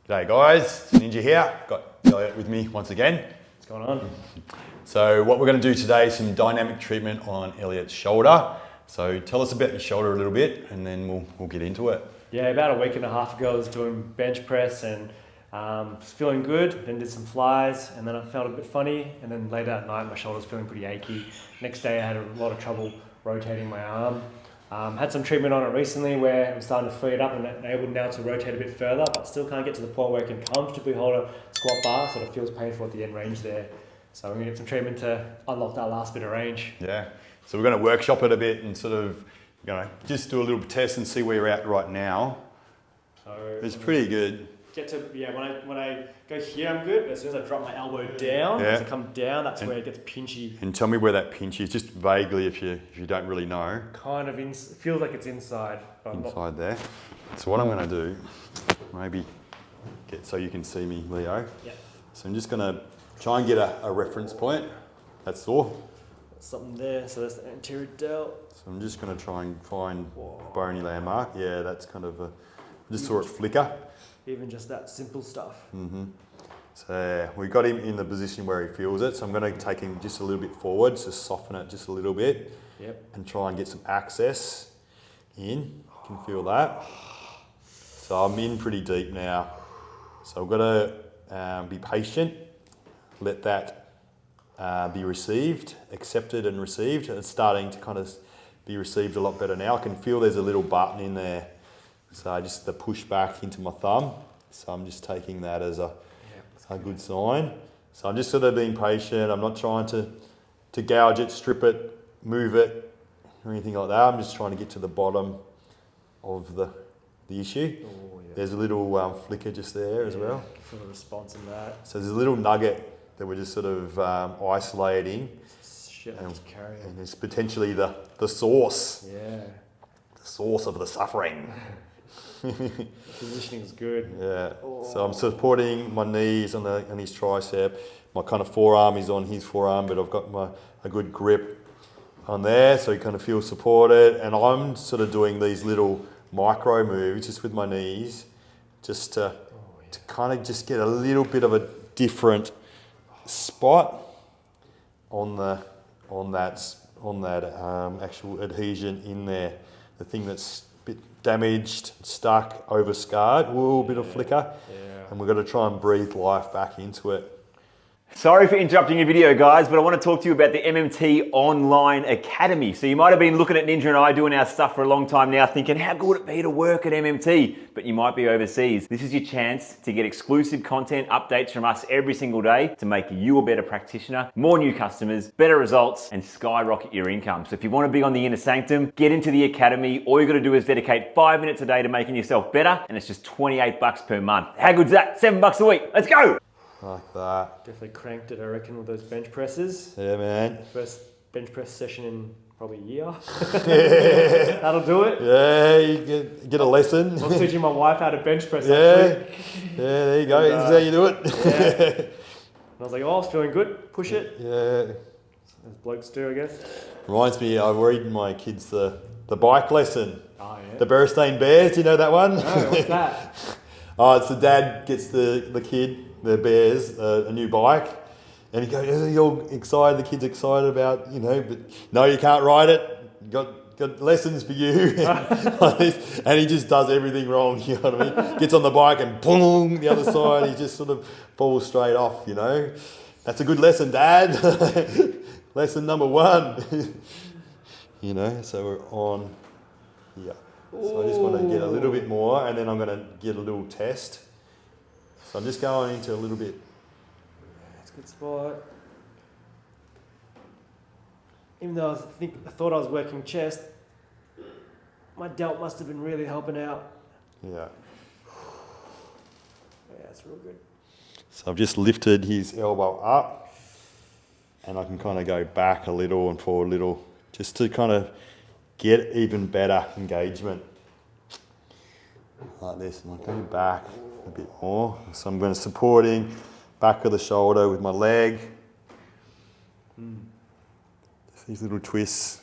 G'day guys, it's Ninja here. Got Elliot with me once again. What's going on? So what we're going to do today is some dynamic treatment on Elliot's shoulder. So tell us about your shoulder a little bit and then we'll get into it. Yeah, about a week and a half ago I was doing bench press and was feeling good, then did some flies and then I felt a bit funny, and then later at night my shoulder was feeling pretty achy. Next day I had a lot of trouble rotating my arm. Had some treatment on it recently where I'm starting to free it up and able now to rotate a bit further, but still can't get to the point where I can comfortably hold a squat bar, so it feels painful at the end range there. So I'm going to get some treatment to unlock that last bit of range. Yeah, so we're going to workshop it a bit and sort of, just do a little test and see where you're at right now. So it's pretty good. When I go here I'm good, but as soon as I drop my elbow down, as I come down, that's where it gets pinchy. And tell me where that pinch is, just vaguely if you don't really know. Kind of, it feels like it's inside. But inside there. So what I'm going to do, maybe get so you can see me, Leo. Yeah. So I'm just going to try and get a reference point. That's all. Something there, so that's the anterior delt. So I'm just going to try and find a bony landmark. Yeah, that's kind of just saw it flicker. Even just that simple stuff. Mm-hmm. So we got him in the position where he feels it. So I'm going to take him just a little bit forward, so soften it just a little bit. Yep. And try and get some access in. You can feel that. So I'm in pretty deep now. So I've got to be patient, let that be received, accepted and received. It's starting to kind of be received a lot better now. I can feel there's a little button in there. So just the push back into my thumb. So I'm just taking that as a good sign. So I'm just sort of being patient. I'm not trying to gouge it, strip it, move it, or anything like that. I'm just trying to get to the bottom of the issue. Oh, yeah. There's a little flicker just there as well. Feel the response in that. So there's a little nugget that we're just sort of isolating. Shit, I'm just carrying. And it's potentially the source. Yeah. The source of the suffering. The positioning is good. Yeah. Oh. So I'm supporting my knees on his tricep. My kind of forearm is on his forearm, but I've got a good grip on there, so he kind of feels supported. And I'm sort of doing these little micro moves just with my knees, just to kind of just get a little bit of a different spot on that actual adhesion in there. The thing that's a bit damaged, stuck, over scarred, bit of flicker. Yeah. And we've got to try and breathe life back into it. Sorry for interrupting your video, guys, but I want to talk to you about the MMT Online Academy. So you might have been looking at Ninja and I doing our stuff for a long time now, thinking, how good would it be to work at MMT? But you might be overseas. This is your chance to get exclusive content updates from us every single day to make you a better practitioner, more new customers, better results, and skyrocket your income. So if you want to be on the inner sanctum, get into the Academy. All you got to do is dedicate 5 minutes a day to making yourself better, and it's just $28 per month. How good's that? $7 a week. Let's go! Like that. Definitely cranked it, I reckon, with those bench presses. Yeah, man. First bench press session in probably a year. Yeah. That'll do it. Yeah, you get a lesson. I was teaching my wife how to bench press. Yeah, there you go. And, this is how you do it. Yeah. And I was like, I was feeling good. Push it. Yeah. As blokes do, I guess. Reminds me, I read my kids the bike lesson. Oh, yeah. The Berenstain Bears. Do you know that one? No, what's that? It's the dad gets the kid, the Bears, a new bike. And he goes, you're excited, the kid's excited about, but no, you can't ride it. Got lessons for you. And he just does everything wrong, you know what I mean? Gets on the bike and boom, the other side, he just sort of falls straight off, That's a good lesson, Dad. Lesson number 1. So we're on here. So I just want to get a little bit more, and then I'm going to get a little test. So I'm just going into a little bit. That's a good spot. Even though I thought I was working chest, my delt must have been really helping out. Yeah. Yeah, that's real good. So I've just lifted his elbow up, and I can kind of go back a little and forward a little, just to kind of get even better engagement. Like this, and I'll go back a bit more. So I'm going to supporting back of the shoulder with my leg. These little twists.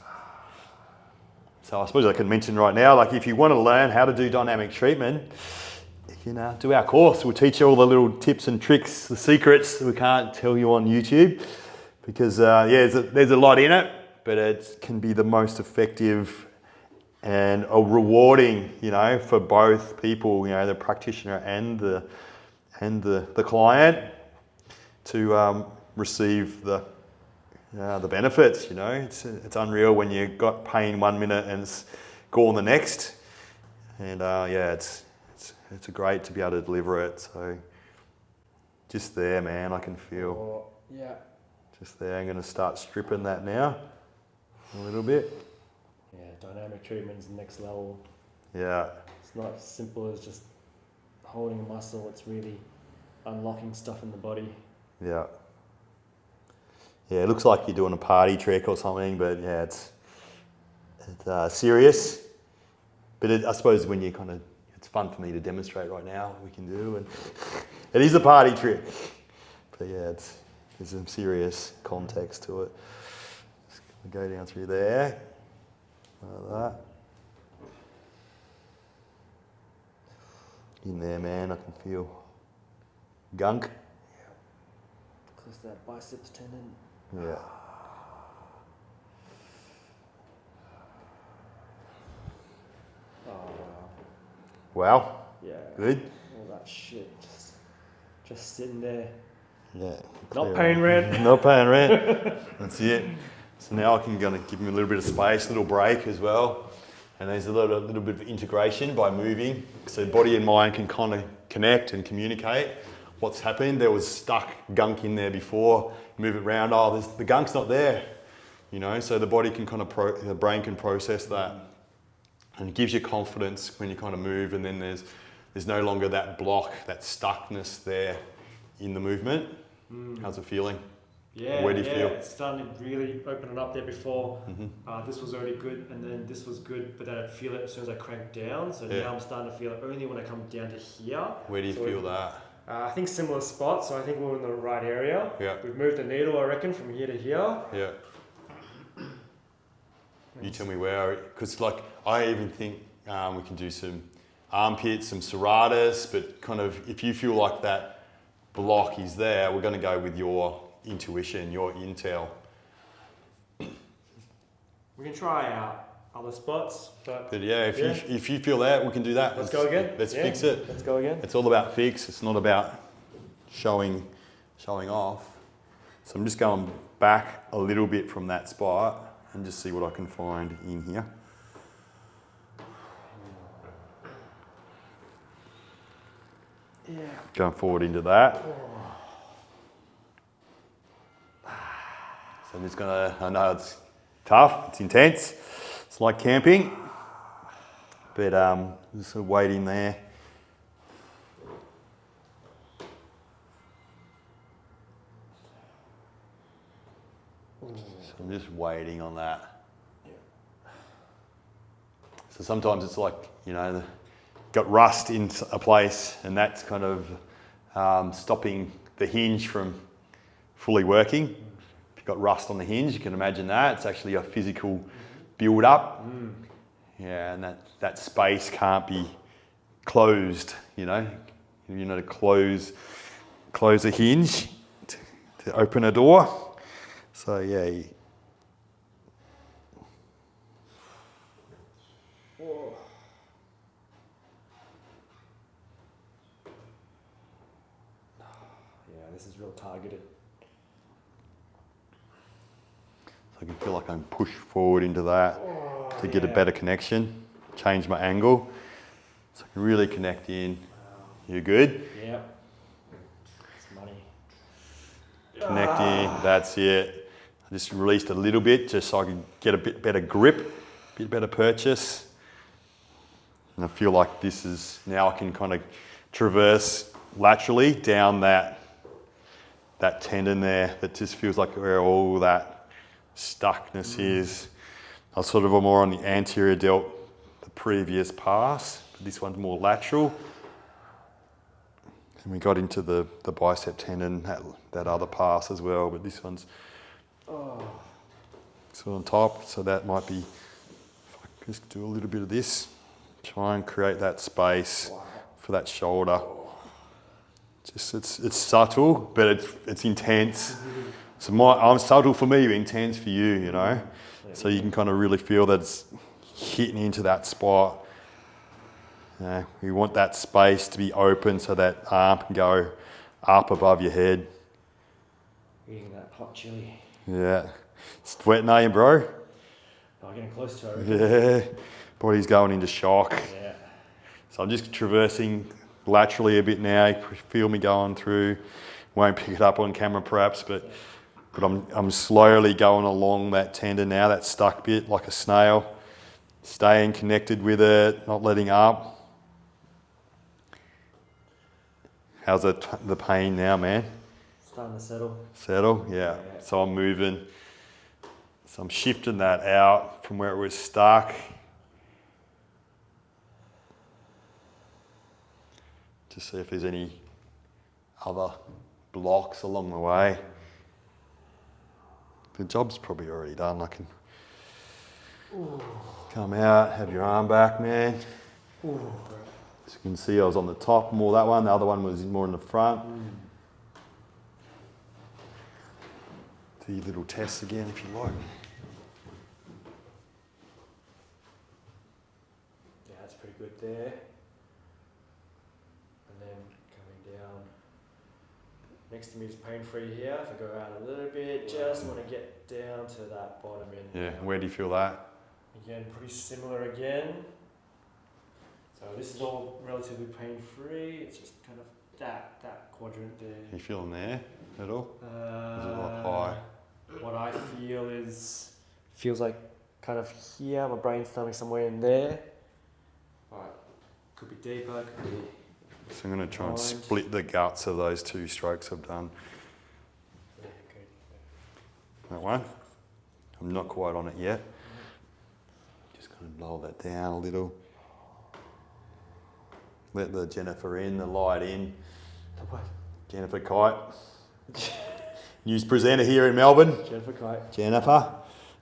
So I suppose I can mention right now, like if you want to learn how to do dynamic treatment, you can do our course. We'll teach you all the little tips and tricks, the secrets that we can't tell you on YouTube, because there's a lot in it, but it can be the most effective and rewarding, for both people, the practitioner and the client to receive the benefits. It's unreal when you got pain 1 minute and it's gone the next, and it's great to be able to deliver it. So just there, man, I can feel. Yeah. Just there. I'm going to start stripping that now a little bit. Yeah, dynamic treatment's next level. Yeah. It's not as simple as just holding a muscle. It's really unlocking stuff in the body. Yeah. Yeah, it looks like you're doing a party trick or something, but yeah, it's serious. But I suppose when you it's fun for me to demonstrate right now what we can do, and it is a party trick. But yeah, there's some serious context to it. Just gonna go down through there, like that. In there, man, I can feel gunk. Close to that biceps tendon. Yeah. Oh, wow. Wow. Yeah. Good. All that shit just sitting there. Yeah. Not paying rent. Not paying rent. That's it. So now I can give him a little bit of space, a little break as well. And there's a little bit of integration by moving. So body and mind can kind of connect and communicate what's happened. There was stuck gunk in there before. Move it around. Oh, the gunk's not there. So the body can the brain can process that. And it gives you confidence when you kind of move, and then there's no longer that block, that stuckness there in the movement. How's it feeling? Yeah, Where do you feel? It's starting to really open it up there before. This was already good, and then this was good, but then I'd feel it as soon as I cranked down. So now I'm starting to feel it only when I come down to here. Where do you feel that? I think similar spots, so I think we're in the right area. Yeah. We've moved the needle, I reckon, from here to here. Yeah. You tell me where, because I even think we can do some armpits, some serratus, but kind of if you feel like that block is there, we're going to go with your intuition, your intel. We can try out other spots, but yeah, if you feel that, we can do that. Let's go again. Let's fix it. Let's go again. It's all about fix. It's not about showing off. So I'm just going back a little bit from that spot and just see what I can find in here. Yeah. Going forward into that. So I'm just I know it's tough, it's intense, it's like camping, but just sort of waiting there. So I'm just waiting on that. Yeah. So sometimes it's like, got rust in a place, and that's kind of stopping the hinge from fully working. If you've got rust on the hinge, you can imagine that. It's actually a physical build up. Yeah, and that space can't be closed, to close a hinge to open a door. So yeah. This is real targeted. So I can feel like I can push forward into that to get a better connection, change my angle. So I can really connect in. You're good? Yeah. It's money. Connecting, that's it. I just released a little bit just so I can get a bit better grip, a bit better purchase. And I feel like this is, now I can kind of traverse laterally down that tendon there that just feels like where all that stuckness is. I was sort of more on the anterior delt the previous pass, but this one's more lateral. And we got into the bicep tendon, that other pass as well, but this one's so on top, so that might be, if I just do a little bit of this, try and create that space for that shoulder. Just it's subtle, but it's intense. So I'm subtle for me, intense for you, you know. So you can kind of really feel that it's hitting into that spot. We want that space to be open so that arm can go up above your head. Eating that hot chili. Yeah. Sweating, are you, bro? Oh, getting close to it. Yeah. Body's going into shock. Yeah. So I'm just traversing laterally a bit now. You feel me going through. Won't pick it up on camera perhaps, but I'm slowly going along that tendon now, that stuck bit, like a snail. Staying connected with it, not letting up. How's the pain now, man? Starting to settle. Settle? Yeah. So I'm moving. So I'm shifting that out from where it was stuck. To see if there's any other blocks along the way. The job's probably already done. I can come out, have your arm back, man. Ooh. As you can see, I was on the top more that one. The other one was more in the front. Do your little tests again if you like. Yeah, that's pretty good there. And then coming down. Next to me is pain-free here. If I go out a little bit, just want to get down to that bottom end. Yeah, where do you feel that? Again, pretty similar again. So this is all relatively pain-free. It's just kind of that quadrant there. Are you feeling there at all? Is it like high? What I feel feels like kind of here. My brain's telling me somewhere in there. Right, could be deeper, could be. So I'm going to try and behind. split the guts of those two strokes I've done. Yeah, okay. That one. I'm not quite on it yet. Just going to lower that down a little. Let the Jennifer in, the light in. The what? Jennifer Kite. News presenter here in Melbourne. Jennifer Kite. Jennifer.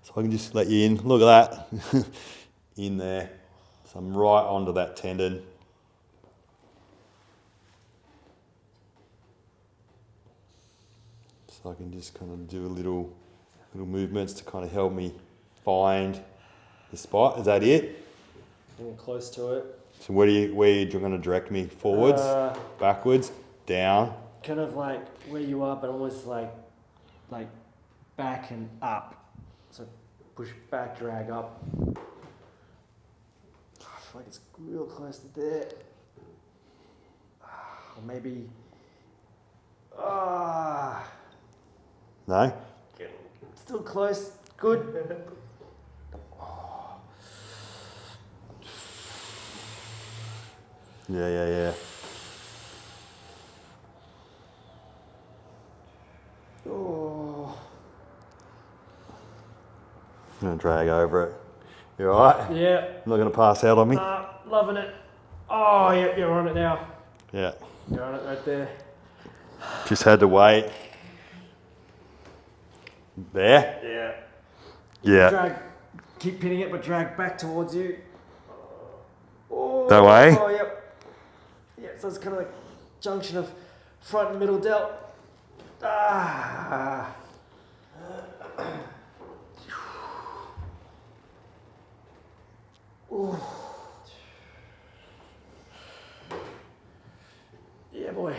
So I can just let you in. Look at that. In there. So I'm right onto that tendon. So I can just kind of do little movements to kind of help me find the spot. Is that it? Getting close to it. So where are you going to direct me? Forwards, backwards, down. Kind of like where you are, but almost like back and up. So push back, drag up. I feel like it's real close to there. Or maybe. No? Still close. Good. Yeah. Oh. I'm going to drag over it. You alright? Yeah. You're not going to pass out on me? Loving it. Oh, yeah, you're on it now. Yeah. You're on it right there. Just had to wait. There? Yeah. Drag. Keep pinning it, but drag back towards you. Oh, That way? Oh, yep. Yeah, so it's kind of like junction of front and middle delt. Ooh. Yeah, boy.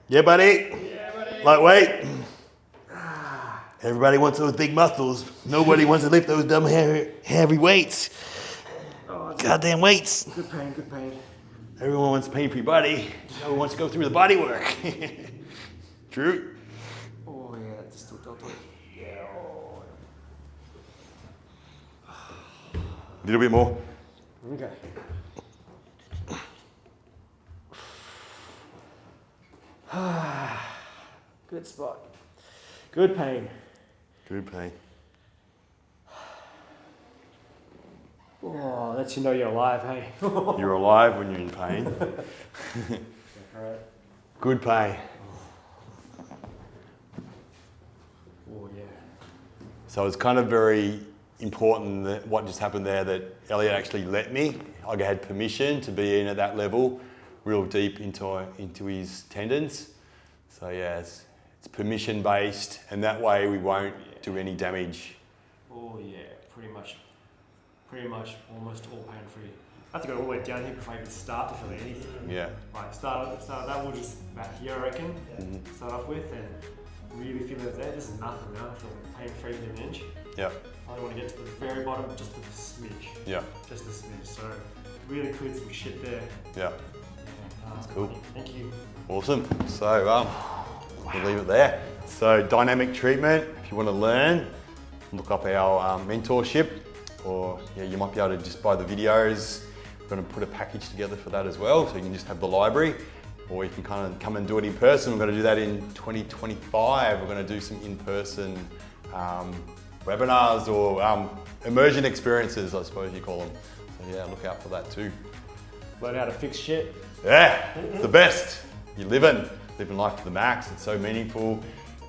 Yeah, buddy. Yeah, buddy. Lightweight. Everybody wants those big muscles. Nobody wants to lift those dumb heavy weights. Oh, Goddamn weights. good pain, good pain. Everyone wants a pain-free body. No one wants to go through the bodywork. True. Oh, yeah, that just still dealt with. Yeah. A little bit more. Okay. Good spot. Good pain. Good pain. Oh, lets you know you're alive, hey? You're alive when you're in pain. Alright. Good pain. Oh, yeah. So it's kind of very important that what just happened there, that Elliot actually let me. I had permission to be in at that level real deep into his tendons. So yeah, it's permission based, and that way we won't do any damage. Oh yeah, pretty much almost all pain free. I have to go all the way down here before I even start to feel anything. Yeah. Like start that will just back here, I reckon. Start off with, and really feel it there. This is nothing now. I feel pain free in an inch. Yeah. I only want to get to the very bottom, just a smidge. Yeah. Just a smidge. So really cleared some shit there. Yeah. That's cool. Thank you. Awesome. So we'll leave it there. So dynamic treatment. If you want to learn, look up our mentorship, or yeah, you might be able to just buy the videos. We're going to put a package together for that as well, so you can just have the library, or you can kind of come and do it in person. We're going to do that in 2025. We're going to do some in-person webinars or immersion experiences, I suppose you call them. So yeah, look out for that too. Learn how to fix shit. Yeah, it's the best. You're living life to the max. It's so meaningful.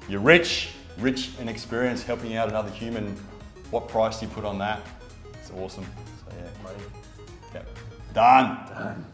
You're rich and experienced, helping out another human. What price do you put on that? It's awesome. So yeah, Money. yep. Done.